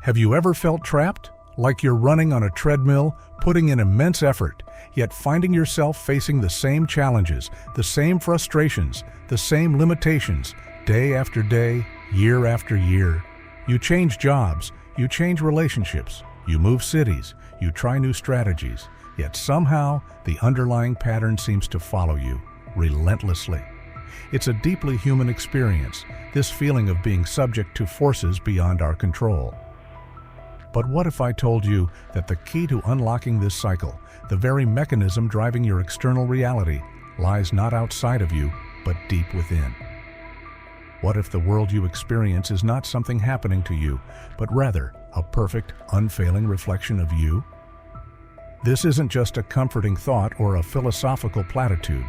Have you ever felt trapped? Like you're running on a treadmill, putting in immense effort, yet finding yourself facing the same challenges, the same frustrations, the same limitations, day after day, year after year. You change jobs, you change relationships, you move cities, you try new strategies, yet somehow the underlying pattern seems to follow you, relentlessly. It's a deeply human experience, this feeling of being subject to forces beyond our control. But what if I told you that the key to unlocking this cycle, the very mechanism driving your external reality, lies not outside of you, but deep within? What if the world you experience is not something happening to you, but rather a perfect, unfailing reflection of you? This isn't just a comforting thought or a philosophical platitude.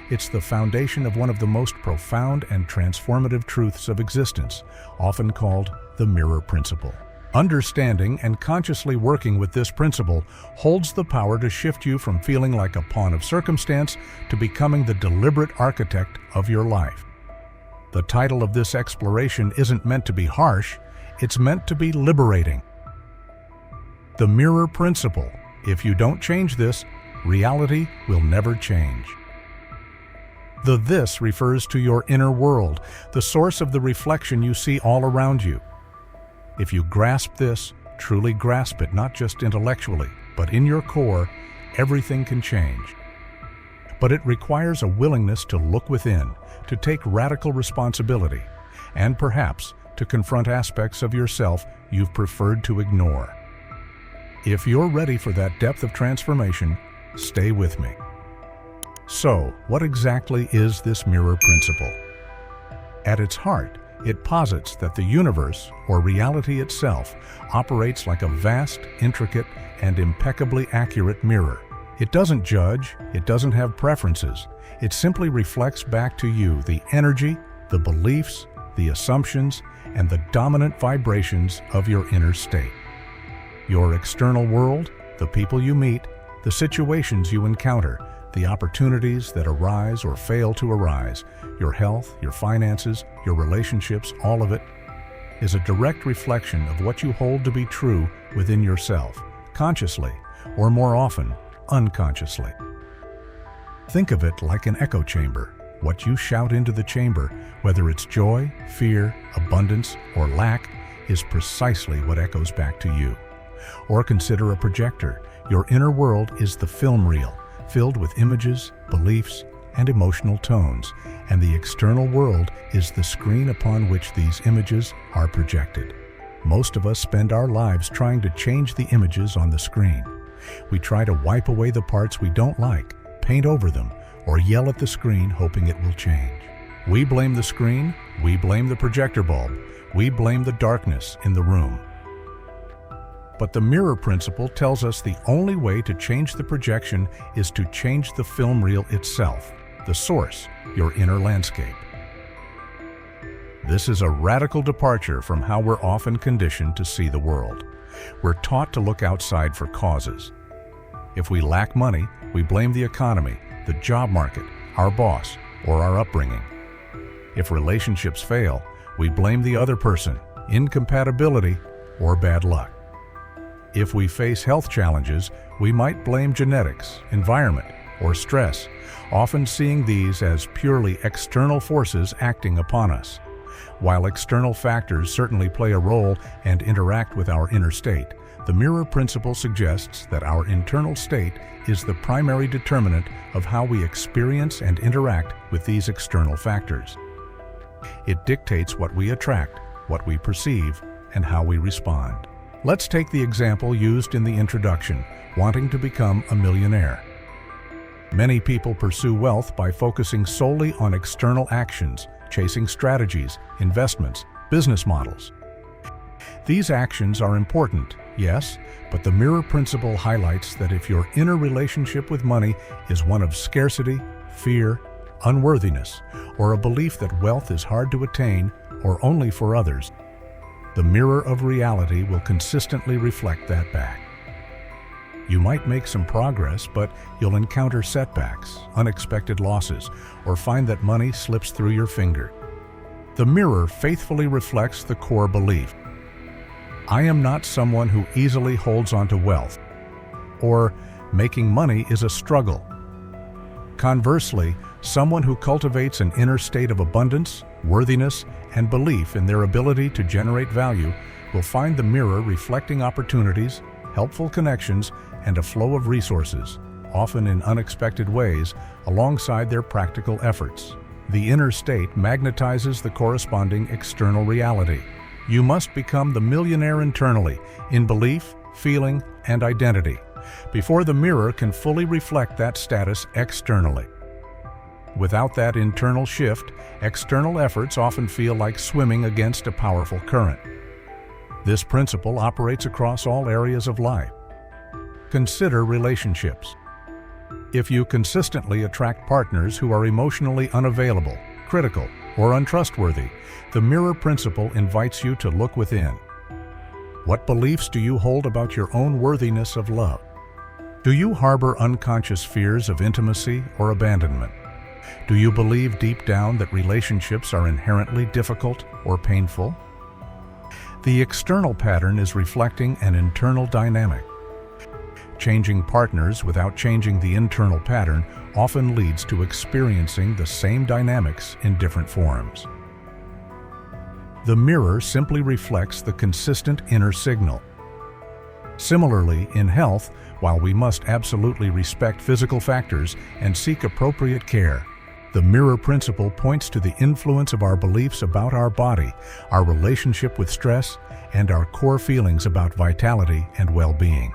It's the foundation of one of the most profound and transformative truths of existence, often called the mirror principle. Understanding and consciously working with this principle holds the power to shift you from feeling like a pawn of circumstance to becoming the deliberate architect of your life. The title of this exploration isn't meant to be harsh, it's meant to be liberating. The mirror principle. If you don't change this, reality will never change. The this refers to your inner world, the source of the reflection you see all around you. If you grasp this, truly grasp it not just intellectually, but in your core, everything can change. But it requires a willingness to look within, to take radical responsibility, and perhaps to confront aspects of yourself you've preferred to ignore. If you're ready for that depth of transformation, stay with me. So, what exactly is this mirror principle? At its heart, it posits that the universe, or reality itself, operates like a vast, intricate, and impeccably accurate mirror. It doesn't judge, it doesn't have preferences. It simply reflects back to you the energy, the beliefs, the assumptions, and the dominant vibrations of your inner state. Your external world, the people you meet, the situations you encounter, the opportunities that arise or fail to arise, your health, your finances, your relationships, all of it, is a direct reflection of what you hold to be true within yourself, consciously, or more often, unconsciously. Think of it like an echo chamber. What you shout into the chamber, whether it's joy, fear, abundance, or lack, is precisely what echoes back to you. Or consider a projector. Your inner world is the film reel, filled with images, beliefs, and emotional tones, and the external world is the screen upon which these images are projected. Most of us spend our lives trying to change the images on the screen. We try to wipe away the parts we don't like, paint over them, or yell at the screen hoping it will change. We blame the screen, we blame the projector bulb, we blame the darkness in the room. But the mirror principle tells us the only way to change the projection is to change the film reel itself, the source, your inner landscape. This is a radical departure from how we're often conditioned to see the world. We're taught to look outside for causes. If we lack money, we blame the economy, the job market, our boss, or our upbringing. If relationships fail, we blame the other person, incompatibility, or bad luck. If we face health challenges, we might blame genetics, environment, or stress, often seeing these as purely external forces acting upon us. While external factors certainly play a role and interact with our inner state, the mirror principle suggests that our internal state is the primary determinant of how we experience and interact with these external factors. It dictates what we attract, what we perceive, and how we respond. Let's take the example used in the introduction, wanting to become a millionaire. Many people pursue wealth by focusing solely on external actions, chasing strategies, investments, business models. These actions are important, yes, but the mirror principle highlights that if your inner relationship with money is one of scarcity, fear, unworthiness, or a belief that wealth is hard to attain or only for others, the mirror of reality will consistently reflect that back. You might make some progress, but you'll encounter setbacks, unexpected losses, or find that money slips through your finger. The mirror faithfully reflects the core belief. I am not someone who easily holds onto wealth, or making money is a struggle. Conversely, someone who cultivates an inner state of abundance, worthiness, and belief in their ability to generate value will find the mirror reflecting opportunities, helpful connections, and a flow of resources, often in unexpected ways, alongside their practical efforts. The inner state magnetizes the corresponding external reality. You must become the millionaire internally, in belief, feeling, and identity, before the mirror can fully reflect that status externally. Without that internal shift, external efforts often feel like swimming against a powerful current. This principle operates across all areas of life. Consider relationships. If you consistently attract partners who are emotionally unavailable, critical, or untrustworthy, the mirror principle invites you to look within. What beliefs do you hold about your own worthiness of love? Do you harbor unconscious fears of intimacy or abandonment? Do you believe deep down that relationships are inherently difficult or painful? The external pattern is reflecting an internal dynamic. Changing partners without changing the internal pattern often leads to experiencing the same dynamics in different forms. The mirror simply reflects the consistent inner signal. Similarly, in health, while we must absolutely respect physical factors and seek appropriate care, the mirror principle points to the influence of our beliefs about our body, our relationship with stress, and our core feelings about vitality and well-being.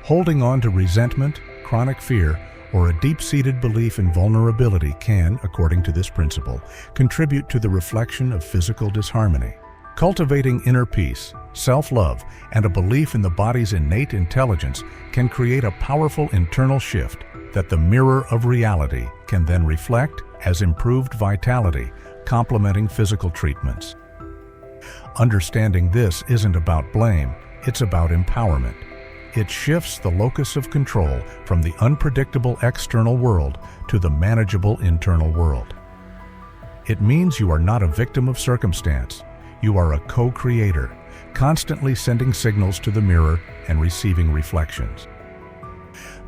Holding on to resentment, chronic fear, or a deep-seated belief in vulnerability can, according to this principle, contribute to the reflection of physical disharmony. Cultivating inner peace, self-love, and a belief in the body's innate intelligence can create a powerful internal shift that the mirror of reality can then reflect as improved vitality, complementing physical treatments. Understanding this isn't about blame, it's about empowerment. It shifts the locus of control from the unpredictable external world to the manageable internal world. It means you are not a victim of circumstance. You are a co-creator, constantly sending signals to the mirror and receiving reflections.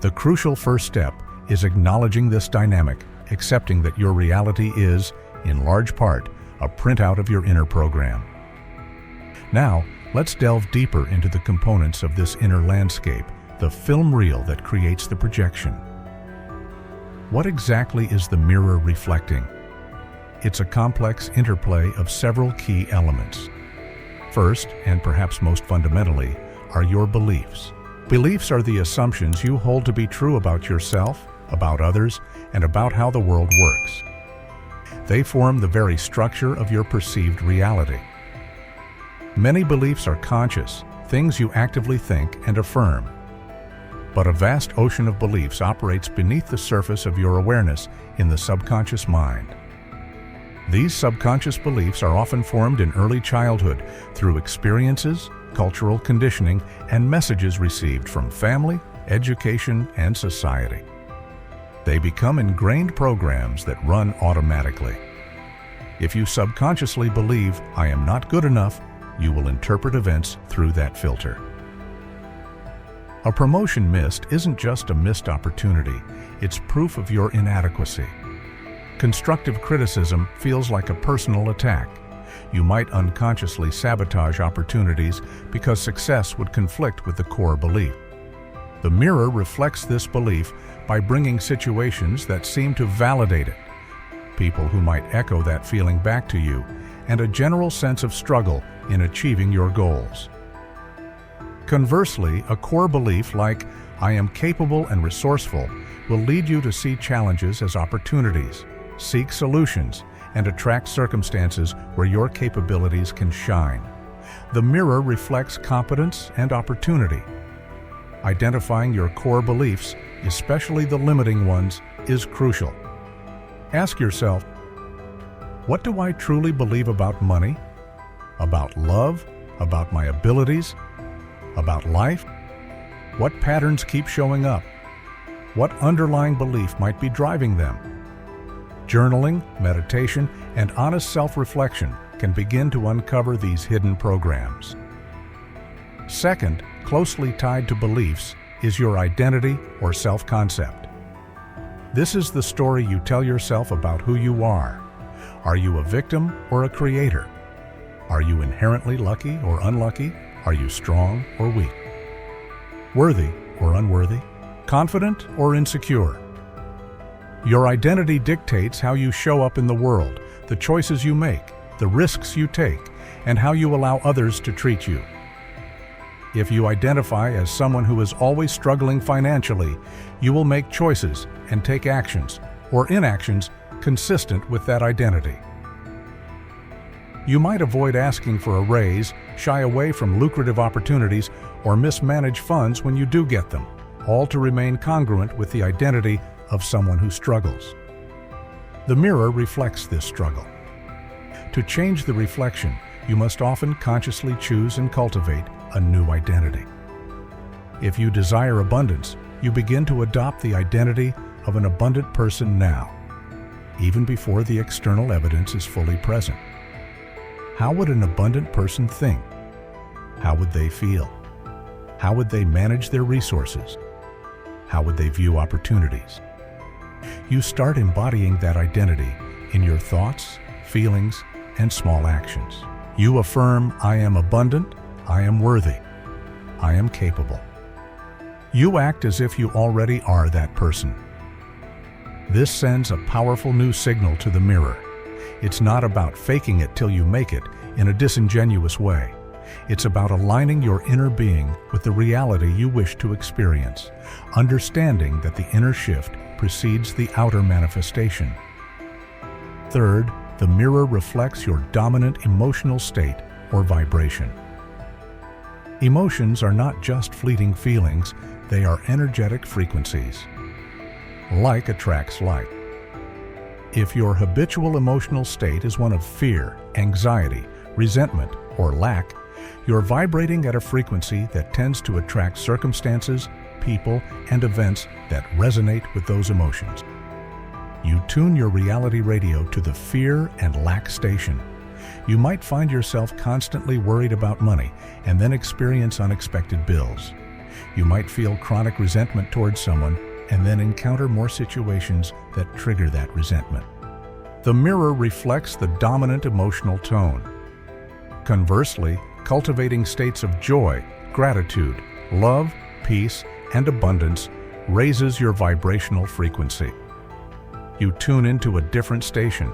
The crucial first step is acknowledging this dynamic, accepting that your reality is, in large part, a printout of your inner program. Now, let's delve deeper into the components of this inner landscape, the film reel that creates the projection. What exactly is the mirror reflecting? It's a complex interplay of several key elements. First, and perhaps most fundamentally, are your beliefs. Beliefs are the assumptions you hold to be true about yourself, about others, and about how the world works. They form the very structure of your perceived reality. Many beliefs are conscious, things you actively think and affirm. But a vast ocean of beliefs operates beneath the surface of your awareness in the subconscious mind. These subconscious beliefs are often formed in early childhood through experiences, cultural conditioning, and messages received from family, education, and society. They become ingrained programs that run automatically. If you subconsciously believe, "I am not good enough," you will interpret events through that filter. A promotion missed isn't just a missed opportunity, it's proof of your inadequacy. Constructive criticism feels like a personal attack. You might unconsciously sabotage opportunities because success would conflict with the core belief. The mirror reflects this belief by bringing situations that seem to validate it, people who might echo that feeling back to you, and a general sense of struggle in achieving your goals. Conversely, a core belief like, "I am capable and resourceful," will lead you to see challenges as opportunities, seek solutions, and attract circumstances where your capabilities can shine. The mirror reflects competence and opportunity. Identifying your core beliefs, especially the limiting ones, is crucial. Ask yourself, what do I truly believe about money? About love? About my abilities? About life? What patterns keep showing up? What underlying belief might be driving them? Journaling, meditation, and honest self-reflection can begin to uncover these hidden programs. Second, closely tied to beliefs, is your identity or self-concept. This is the story you tell yourself about who you are. Are you a victim or a creator? Are you inherently lucky or unlucky? Are you strong or weak? Worthy or unworthy? Confident or insecure? Your identity dictates how you show up in the world, the choices you make, the risks you take, and how you allow others to treat you. If you identify as someone who is always struggling financially, you will make choices and take actions or inactions consistent with that identity. You might avoid asking for a raise, shy away from lucrative opportunities, or mismanage funds when you do get them, all to remain congruent with the identity of someone who struggles. The mirror reflects this struggle. To change the reflection, you must often consciously choose and cultivate a new identity. If you desire abundance, you begin to adopt the identity of an abundant person now, even before the external evidence is fully present. How would an abundant person think? How would they feel? How would they manage their resources? How would they view opportunities? You start embodying that identity in your thoughts, feelings, and small actions. You affirm, I am abundant, I am worthy, I am capable. You act as if you already are that person. This sends a powerful new signal to the mirror. It's not about faking it till you make it in a disingenuous way. It's about aligning your inner being with the reality you wish to experience, understanding that the inner shift precedes the outer manifestation. Third, the mirror reflects your dominant emotional state or vibration. Emotions are not just fleeting feelings, they are energetic frequencies. Like attracts like. If your habitual emotional state is one of fear, anxiety, resentment, or lack, you're vibrating at a frequency that tends to attract circumstances, people, and events that resonate with those emotions. You tune your reality radio to the fear and lack station. You might find yourself constantly worried about money and then experience unexpected bills. You might feel chronic resentment towards someone and then encounter more situations that trigger that resentment. The mirror reflects the dominant emotional tone. Conversely, cultivating states of joy, gratitude, love, peace, and abundance raises your vibrational frequency. You tune into a different station.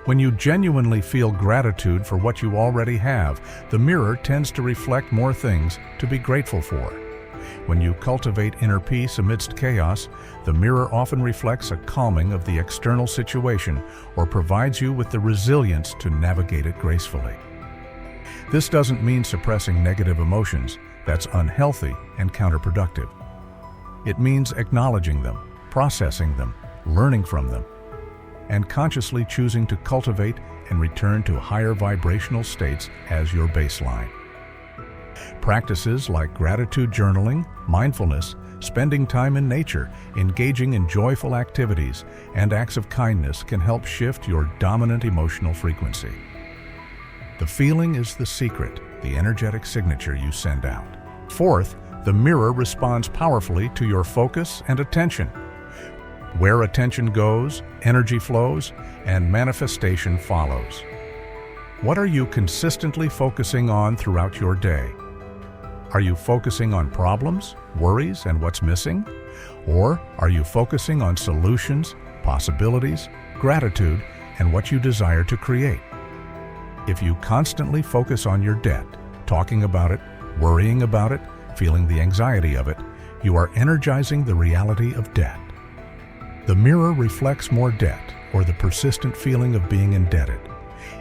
When you genuinely feel gratitude for what you already have, the mirror tends to reflect more things to be grateful for. When you cultivate inner peace amidst chaos, the mirror often reflects a calming of the external situation or provides you with the resilience to navigate it gracefully. This doesn't mean suppressing negative emotions. That's unhealthy and counterproductive. It means acknowledging them, processing them, learning from them, and consciously choosing to cultivate and return to higher vibrational states as your baseline. Practices like gratitude journaling, mindfulness, spending time in nature, engaging in joyful activities, and acts of kindness can help shift your dominant emotional frequency. The feeling is the secret, the energetic signature you send out. Fourth, the mirror responds powerfully to your focus and attention. Where attention goes, energy flows, and manifestation follows. What are you consistently focusing on throughout your day? Are you focusing on problems, worries, and what's missing? Or are you focusing on solutions, possibilities, gratitude, and what you desire to create? If you constantly focus on your debt, talking about it, worrying about it, feeling the anxiety of it, you are energizing the reality of debt. The mirror reflects more debt or the persistent feeling of being indebted.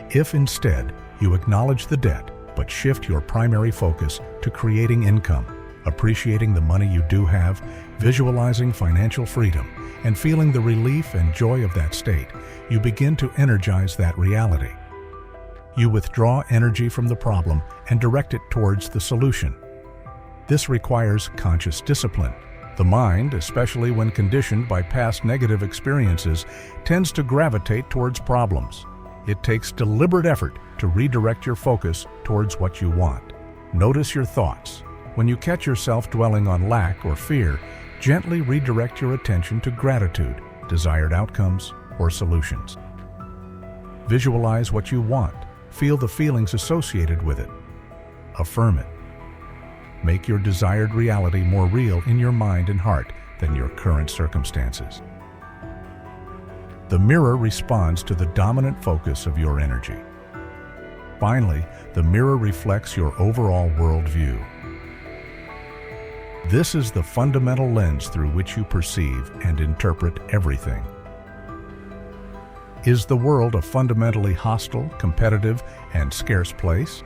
If instead you acknowledge the debt but shift your primary focus to creating income, appreciating the money you do have, visualizing financial freedom, and feeling the relief and joy of that state, you begin to energize that reality. You withdraw energy from the problem and direct it towards the solution. This requires conscious discipline. The mind, especially when conditioned by past negative experiences, tends to gravitate towards problems. It takes deliberate effort to redirect your focus towards what you want. Notice your thoughts. When you catch yourself dwelling on lack or fear, gently redirect your attention to gratitude, desired outcomes, or solutions. Visualize what you want. Feel the feelings associated with it. Affirm it. Make your desired reality more real in your mind and heart than your current circumstances. The mirror responds to the dominant focus of your energy. Finally, the mirror reflects your overall worldview. This is the fundamental lens through which you perceive and interpret everything. Is the world a fundamentally hostile, competitive, and scarce place?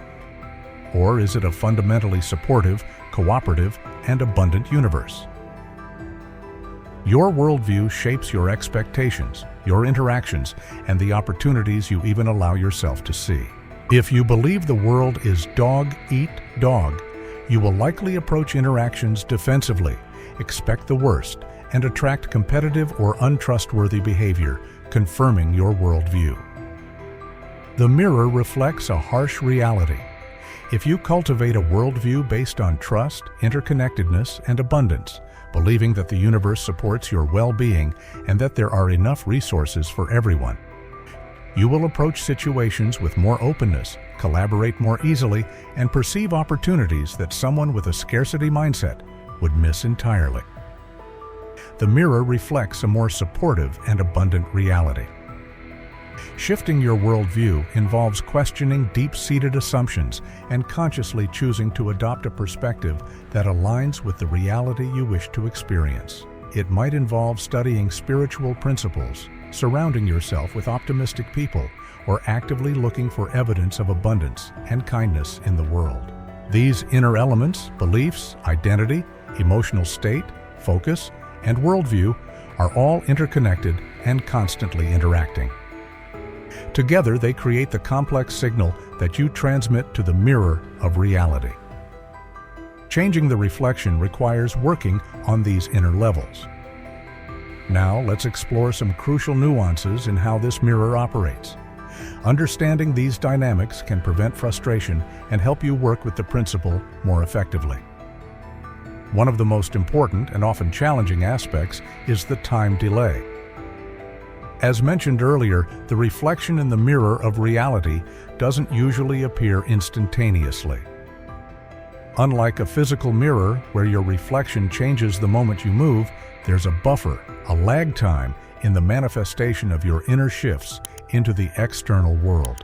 Or is it a fundamentally supportive, cooperative, and abundant universe? Your worldview shapes your expectations, your interactions, and the opportunities you even allow yourself to see. If you believe the world is dog-eat-dog, you will likely approach interactions defensively, expect the worst, and attract competitive or untrustworthy behavior, confirming your worldview. The mirror reflects a harsh reality. If you cultivate a worldview based on trust, interconnectedness, and abundance, believing that the universe supports your well-being and that there are enough resources for everyone, you will approach situations with more openness, collaborate more easily, and perceive opportunities that someone with a scarcity mindset would miss entirely. The mirror reflects a more supportive and abundant reality. Shifting your worldview involves questioning deep-seated assumptions and consciously choosing to adopt a perspective that aligns with the reality you wish to experience. It might involve studying spiritual principles, surrounding yourself with optimistic people, or actively looking for evidence of abundance and kindness in the world. These inner elements, beliefs, identity, emotional state, focus, and worldview are all interconnected and constantly interacting. Together, they create the complex signal that you transmit to the mirror of reality. Changing the reflection requires working on these inner levels. Now, let's explore some crucial nuances in how this mirror operates. Understanding these dynamics can prevent frustration and help you work with the principle more effectively. One of the most important and often challenging aspects is the time delay. As mentioned earlier, the reflection in the mirror of reality doesn't usually appear instantaneously. Unlike a physical mirror where your reflection changes the moment you move, there's a buffer, a lag time in the manifestation of your inner shifts into the external world.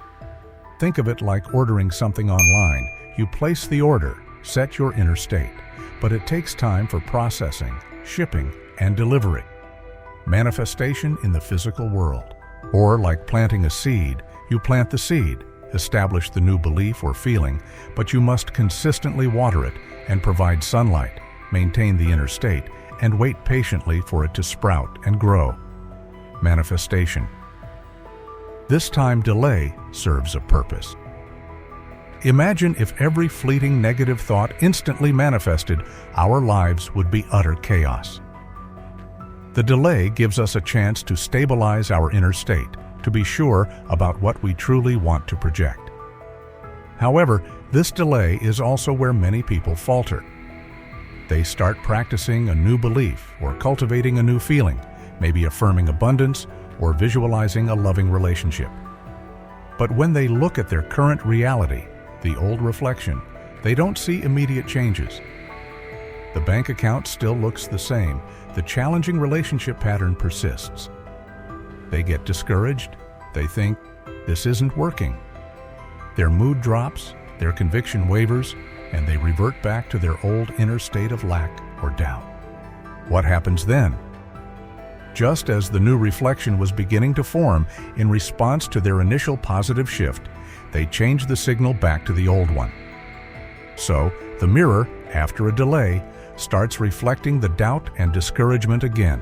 Think of it like ordering something online. You place the order, set your inner state, but it takes time for processing, shipping, and delivery. Manifestation in the physical world. Or like planting a seed, you plant the seed, establish the new belief or feeling, but you must consistently water it and provide sunlight, maintain the inner state, and wait patiently for it to sprout and grow. Manifestation. This time delay serves a purpose. Imagine if every fleeting negative thought instantly manifested, our lives would be utter chaos. The delay gives us a chance to stabilize our inner state, to be sure about what we truly want to project. However, this delay is also where many people falter. They start practicing a new belief or cultivating a new feeling, maybe affirming abundance or visualizing a loving relationship. But when they look at their current reality, the old reflection, they don't see immediate changes. The bank account still looks the same. The challenging relationship pattern persists. They get discouraged. They think, this isn't working. Their mood drops, their conviction wavers, and they revert back to their old inner state of lack or doubt. What happens then? Just as the new reflection was beginning to form in response to their initial positive shift, they change the signal back to the old one. So, the mirror, after a delay, starts reflecting the doubt and discouragement again.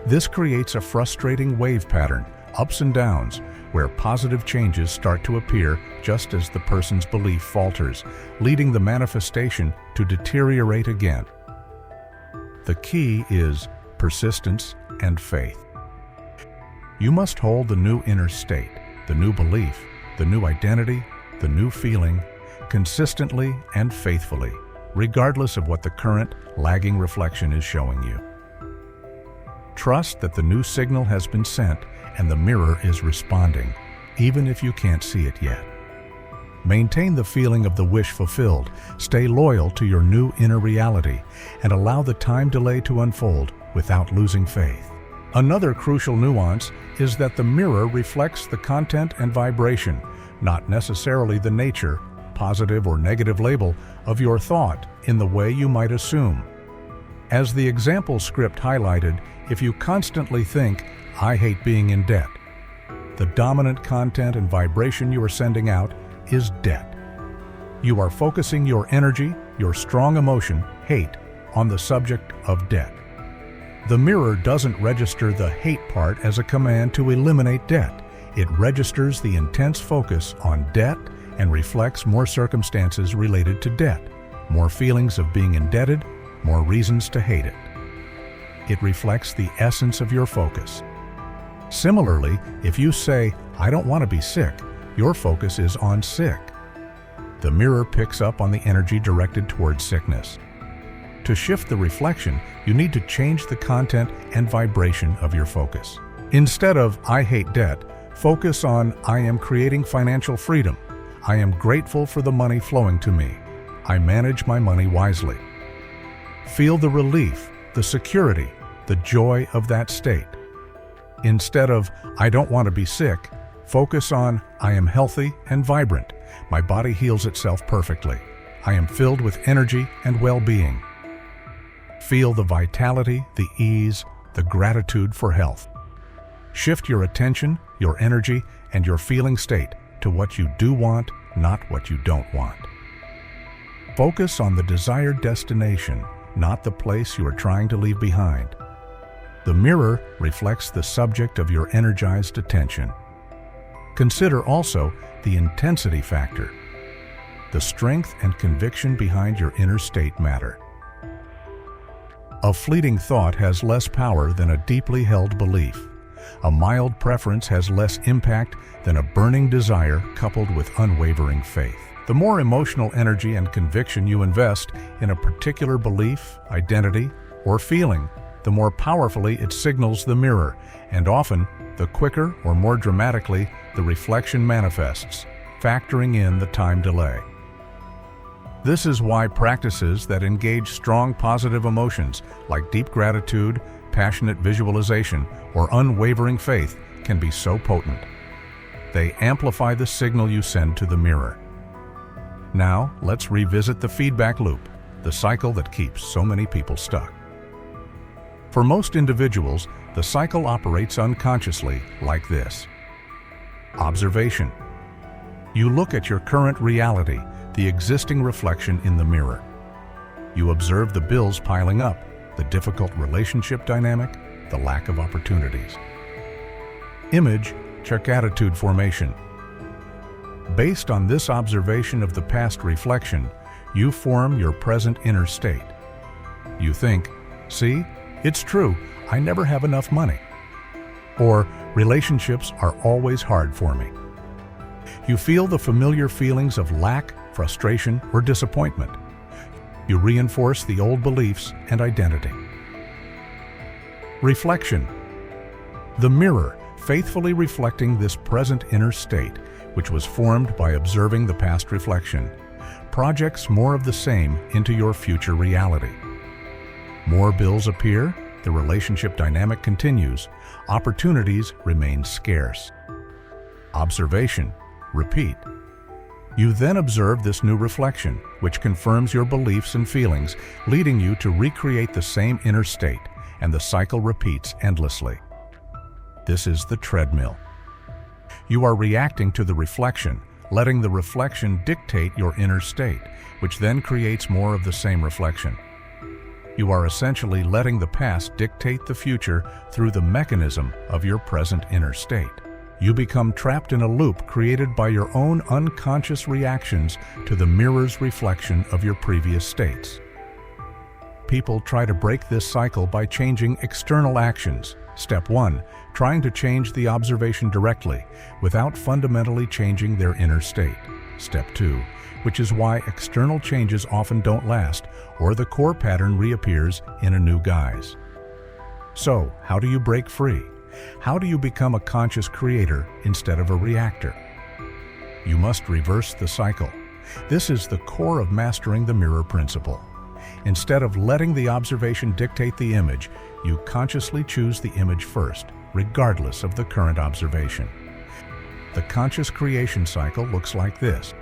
This creates a frustrating wave pattern, ups and downs, where positive changes start to appear just as the person's belief falters, leading the manifestation to deteriorate again. The key is persistence and faith. You must hold the new inner state, the new belief, the new identity, the new feeling, consistently and faithfully, regardless of what the current lagging reflection is showing you. Trust that the new signal has been sent and the mirror is responding, even if you can't see it yet. Maintain the feeling of the wish fulfilled, stay loyal to your new inner reality, and allow the time delay to unfold without losing faith. Another crucial nuance is that the mirror reflects the content and vibration, not necessarily the nature, positive or negative label, of your thought in the way you might assume. As the example script highlighted, if you constantly think, "I hate being in debt," the dominant content and vibration you are sending out is debt. You are focusing your energy, your strong emotion, hate, on the subject of debt. The mirror doesn't register the hate part as a command to eliminate debt. It registers the intense focus on debt and reflects more circumstances related to debt, more feelings of being indebted, more reasons to hate it. It reflects the essence of your focus. Similarly, if you say, "I don't want to be sick," your focus is on sick. The mirror picks up on the energy directed towards sickness. To shift the reflection, you need to change the content and vibration of your focus. Instead of "I hate debt," focus on "I am creating financial freedom. I am grateful for the money flowing to me. I manage my money wisely." Feel the relief, the security, the joy of that state. Instead of "I don't want to be sick," focus on "I am healthy and vibrant. My body heals itself perfectly. I am filled with energy and well-being." Feel the vitality, the ease, the gratitude for health. Shift your attention, your energy, and your feeling state to what you do want, not what you don't want. Focus on the desired destination, not the place you are trying to leave behind. The mirror reflects the subject of your energized attention. Consider also the intensity factor. The strength and conviction behind your inner state matter. A fleeting thought has less power than a deeply held belief. A mild preference has less impact than a burning desire coupled with unwavering faith. The more emotional energy and conviction you invest in a particular belief, identity, or feeling, the more powerfully it signals the mirror, and often, the quicker or more dramatically the reflection manifests, factoring in the time delay. This is why practices that engage strong positive emotions, like deep gratitude, passionate visualization, or unwavering faith, can be so potent. They amplify the signal you send to the mirror. Now, let's revisit the feedback loop, the cycle that keeps so many people stuck. For most individuals, the cycle operates unconsciously like this. Observation. You look at your current reality, the existing reflection in the mirror. You observe the bills piling up, the difficult relationship dynamic, the lack of opportunities. Image, check attitude formation. Based on this observation of the past reflection, you form your present inner state. You think, "See, it's true, I never have enough money." Or, "Relationships are always hard for me." You feel the familiar feelings of lack, frustration, or disappointment. You reinforce the old beliefs and identity. Reflection. The mirror, faithfully reflecting this present inner state, which was formed by observing the past reflection, projects more of the same into your future reality. More bills appear, the relationship dynamic continues, opportunities remain scarce. Observation. Repeat. You then observe this new reflection, which confirms your beliefs and feelings, leading you to recreate the same inner state, and the cycle repeats endlessly. This is the treadmill. You are reacting to the reflection, letting the reflection dictate your inner state, which then creates more of the same reflection. You are essentially letting the past dictate the future through the mechanism of your present inner state. You become trapped in a loop created by your own unconscious reactions to the mirror's reflection of your previous states. People try to break this cycle by changing external actions. Step 1. Trying to change the observation directly, without fundamentally changing their inner state. Step 2, which is why external changes often don't last, or the core pattern reappears in a new guise. So, how do you break free? How do you become a conscious creator instead of a reactor? You must reverse the cycle. This is the core of mastering the mirror principle. Instead of letting the observation dictate the image, you consciously choose the image first, regardless of the current observation. The conscious creation cycle looks like this.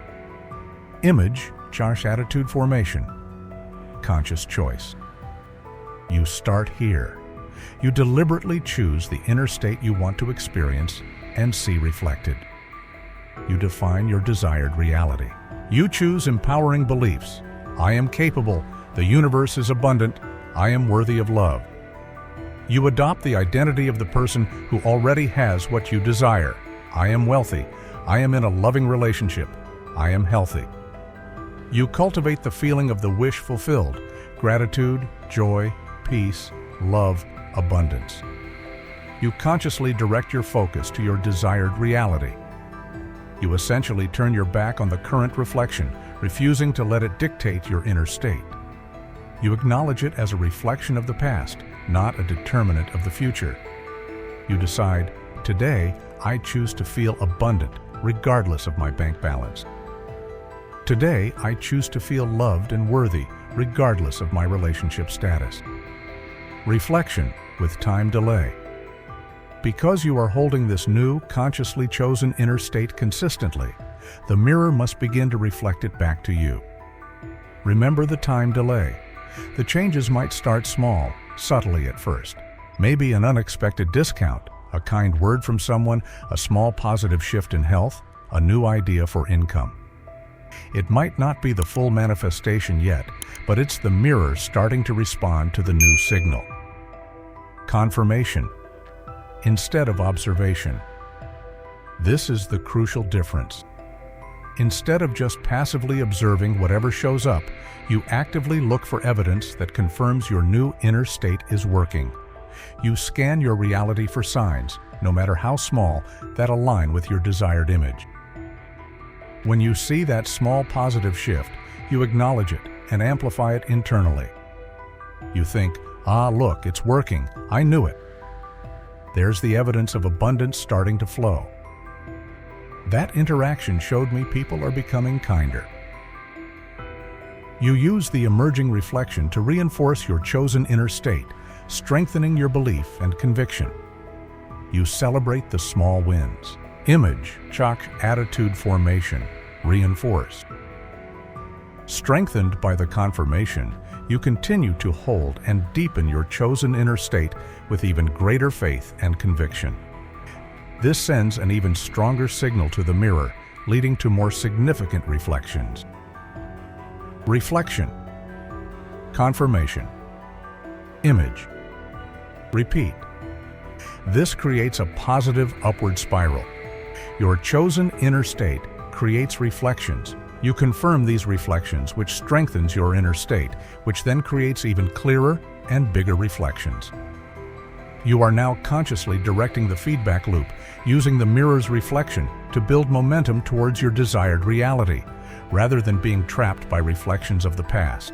Image, charge attitude formation. Conscious choice. You start here. You deliberately choose the inner state you want to experience and see reflected. You define your desired reality. You choose empowering beliefs. I am capable. The universe is abundant. I am worthy of love. You adopt the identity of the person who already has what you desire. I am wealthy. I am in a loving relationship. I am healthy. You cultivate the feeling of the wish fulfilled: gratitude, joy, peace, love, abundance. You consciously direct your focus to your desired reality. You essentially turn your back on the current reflection, refusing to let it dictate your inner state. You acknowledge it as a reflection of the past, not a determinant of the future. You decide, today, I choose to feel abundant, regardless of my bank balance. Today, I choose to feel loved and worthy, regardless of my relationship status. Reflection with time delay. Because you are holding this new, consciously chosen inner state consistently, the mirror must begin to reflect it back to you. Remember the time delay. The changes might start small, subtly at first. Maybe an unexpected discount, a kind word from someone, a small positive shift in health, a new idea for income. It might not be the full manifestation yet, but it's the mirror starting to respond to the new signal. Confirmation instead of observation. This is the crucial difference. Instead of just passively observing whatever shows up, you actively look for evidence that confirms your new inner state is working. You scan your reality for signs, no matter how small, that align with your desired image. When you see that small positive shift, you acknowledge it and amplify it internally. You think, look, it's working. I knew it. There's the evidence of abundance starting to flow. That interaction showed me people are becoming kinder. You use the emerging reflection to reinforce your chosen inner state, strengthening your belief and conviction. You celebrate the small wins. Image, charge attitude formation, reinforced. Strengthened by the confirmation, you continue to hold and deepen your chosen inner state with even greater faith and conviction. This sends an even stronger signal to the mirror, leading to more significant reflections. Reflection, confirmation, image, repeat. This creates a positive upward spiral. Your chosen inner state creates reflections. You confirm these reflections, which strengthens your inner state, which then creates even clearer and bigger reflections. You are now consciously directing the feedback loop, using the mirror's reflection to build momentum towards your desired reality, rather than being trapped by reflections of the past.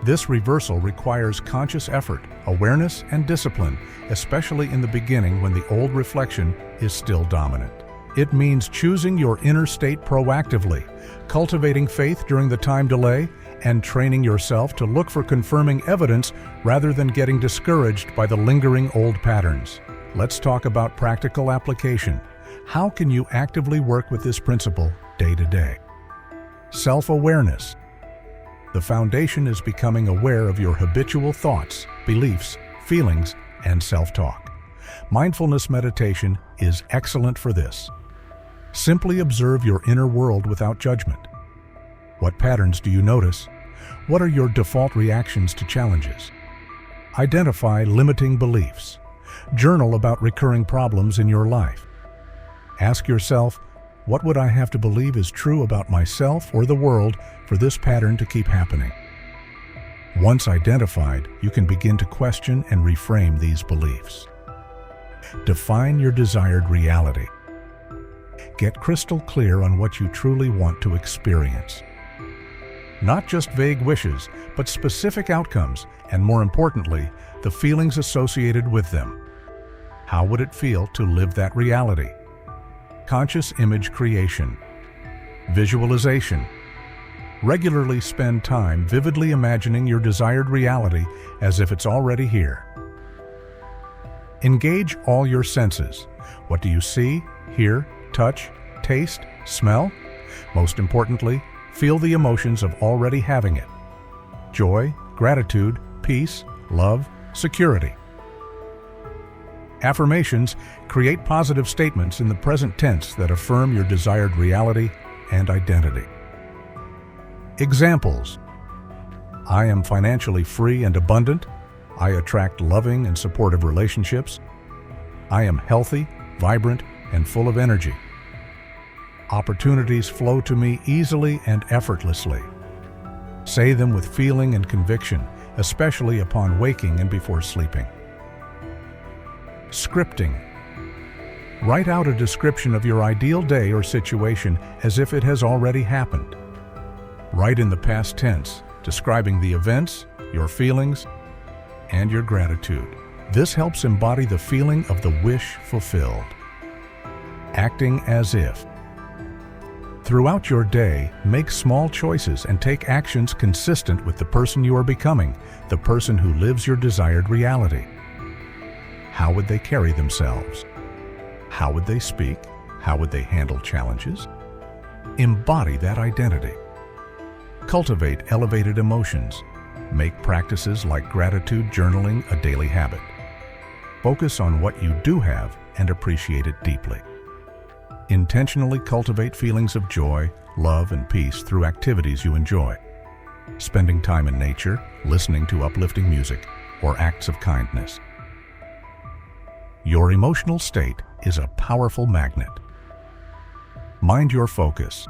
This reversal requires conscious effort, awareness, and discipline, especially in the beginning when the old reflection is still dominant. It means choosing your inner state proactively, cultivating faith during the time delay, and training yourself to look for confirming evidence rather than getting discouraged by the lingering old patterns. Let's talk about practical application. How can you actively work with this principle day to day? Self-awareness. The foundation is becoming aware of your habitual thoughts, beliefs, feelings, and self-talk. Mindfulness meditation is excellent for this. Simply observe your inner world without judgment. What patterns do you notice? What are your default reactions to challenges? Identify limiting beliefs. Journal about recurring problems in your life. Ask yourself, what would I have to believe is true about myself or the world for this pattern to keep happening? Once identified, you can begin to question and reframe these beliefs. Define your desired reality. Get crystal clear on what you truly want to experience. Not just vague wishes, but specific outcomes, and more importantly, the feelings associated with them. How would it feel to live that reality? Conscious image creation. Visualization. Regularly spend time vividly imagining your desired reality as if it's already here. Engage all your senses. What do you see, hear, touch, taste, smell? Most importantly, feel the emotions of already having it. Joy, gratitude, peace, love, security. Affirmations create positive statements in the present tense that affirm your desired reality and identity. Examples: I am financially free and abundant. I attract loving and supportive relationships. I am healthy, vibrant, and full of energy. Opportunities flow to me easily and effortlessly. Say them with feeling and conviction, especially upon waking and before sleeping. Scripting. Write out a description of your ideal day or situation as if it has already happened. Write in the past tense, describing the events, your feelings, and your gratitude. This helps embody the feeling of the wish fulfilled. Acting as if. Throughout your day, make small choices and take actions consistent with the person you are becoming, the person who lives your desired reality. How would they carry themselves? How would they speak? How would they handle challenges? Embody that identity. Cultivate elevated emotions. Make practices like gratitude journaling a daily habit. Focus on what you do have and appreciate it deeply. Intentionally cultivate feelings of joy, love, and peace through activities you enjoy. Spending time in nature, listening to uplifting music, or acts of kindness. Your emotional state is a powerful magnet. Mind your focus.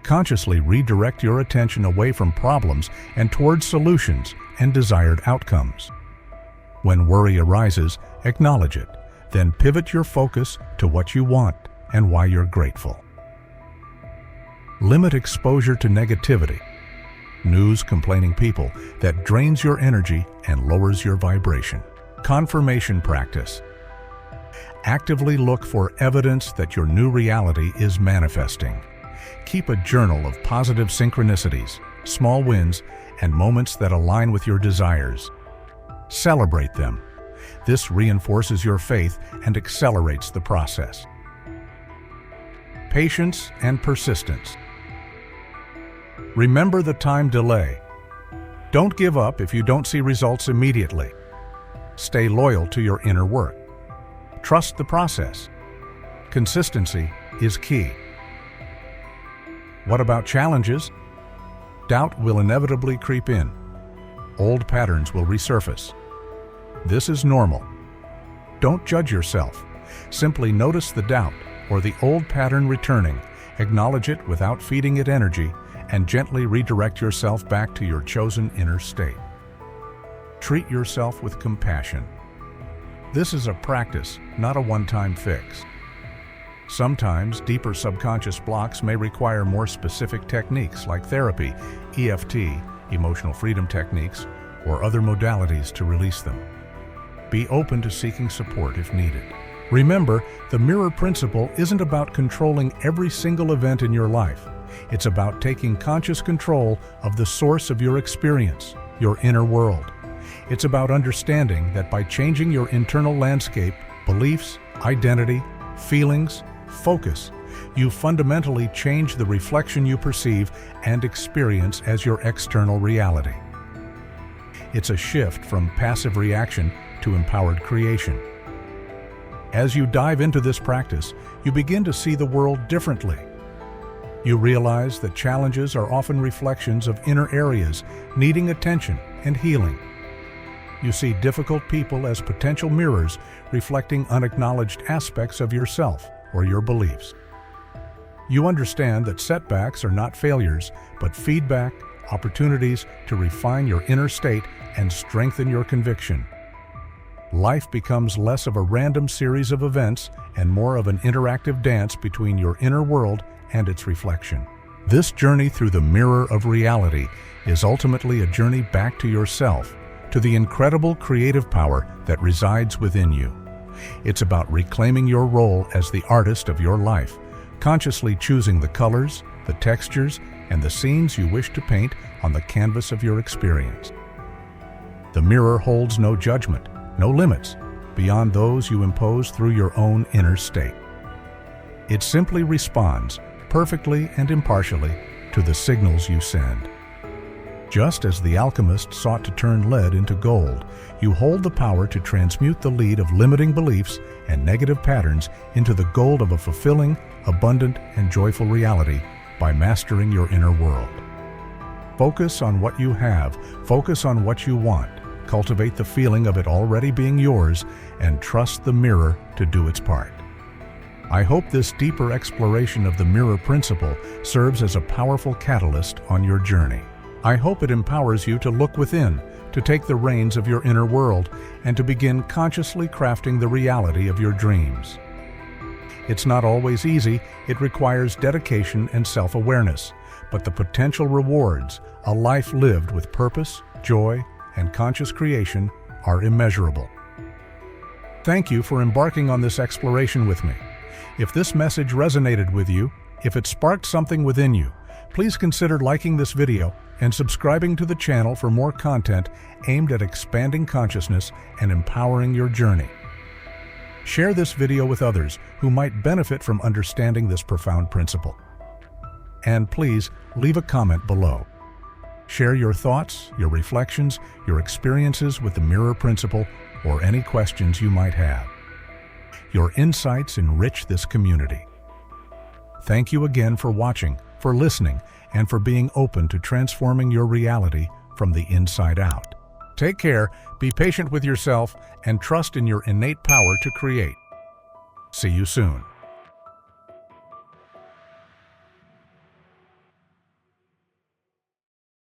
Consciously redirect your attention away from problems and towards solutions and desired outcomes. When worry arises, acknowledge it. Then pivot your focus to what you want and why you're grateful. Limit exposure to negativity, news, complaining people that drains your energy and lowers your vibration. Confirmation practice. Actively look for evidence that your new reality is manifesting. Keep a journal of positive synchronicities, small wins, and moments that align with your desires. Celebrate them. This reinforces your faith and accelerates the process. Patience and persistence. Remember the time delay. Don't give up if you don't see results immediately. Stay loyal to your inner work. Trust the process. Consistency is key. What about challenges? Doubt will inevitably creep in. Old patterns will resurface. This is normal. Don't judge yourself. Simply notice the doubt or the old pattern returning, acknowledge it without feeding it energy, and gently redirect yourself back to your chosen inner state. Treat yourself with compassion. This is a practice, not a one-time fix. Sometimes deeper subconscious blocks may require more specific techniques like therapy, EFT, emotional freedom techniques, or other modalities to release them. Be open to seeking support if needed. Remember, the mirror principle isn't about controlling every single event in your life. It's about taking conscious control of the source of your experience, your inner world. It's about understanding that by changing your internal landscape, beliefs, identity, feelings, focus, you fundamentally change the reflection you perceive and experience as your external reality. It's a shift from passive reaction to empowered creation. As you dive into this practice, you begin to see the world differently. You realize that challenges are often reflections of inner areas needing attention and healing. You see difficult people as potential mirrors reflecting unacknowledged aspects of yourself or your beliefs. You understand that setbacks are not failures, but feedback, opportunities to refine your inner state and strengthen your conviction. life becomes less of a random series of events and more of an interactive dance between your inner world and its reflection. This journey through the mirror of reality is ultimately a journey back to yourself, to the incredible creative power that resides within you. It's about reclaiming your role as the artist of your life, consciously choosing the colors, the textures, and the scenes you wish to paint on the canvas of your experience. The mirror holds no judgment, no limits, beyond those you impose through your own inner state. It simply responds, perfectly and impartially, to the signals you send. Just as the alchemist sought to turn lead into gold, you hold the power to transmute the lead of limiting beliefs and negative patterns into the gold of a fulfilling, abundant, and joyful reality by mastering your inner world. Focus on what you have, focus on what you want, cultivate the feeling of it already being yours, and trust the mirror to do its part. I hope this deeper exploration of the mirror principle serves as a powerful catalyst on your journey. I hope it empowers you to look within, to take the reins of your inner world, and to begin consciously crafting the reality of your dreams. It's not always easy, it requires dedication and self-awareness, but the potential rewards, a life lived with purpose, joy, and conscious creation, are immeasurable. Thank you for embarking on this exploration with me. If this message resonated with you, if it sparked something within you, please consider liking this video and subscribing to the channel for more content aimed at expanding consciousness and empowering your journey. Share this video with others who might benefit from understanding this profound principle. And please leave a comment below. Share your thoughts, your reflections, your experiences with the mirror principle, or any questions you might have. Your insights enrich this community. Thank you again for watching, for listening, and for being open to transforming your reality from the inside out. Take care, be patient with yourself, and trust in your innate power to create. See you soon.